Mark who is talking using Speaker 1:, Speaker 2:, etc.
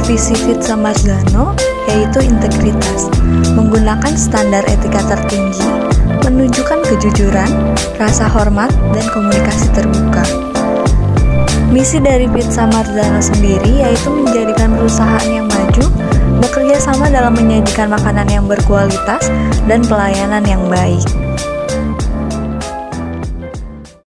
Speaker 1: Visi Pizza Marzano yaitu integritas, menggunakan standar etika tertinggi, menunjukkan kejujuran, rasa hormat, dan komunikasi terbuka. Misi dari Pizza Marzano sendiri yaitu menjadikan perusahaan yang maju, bekerja sama dalam menyajikan makanan yang berkualitas dan pelayanan yang baik.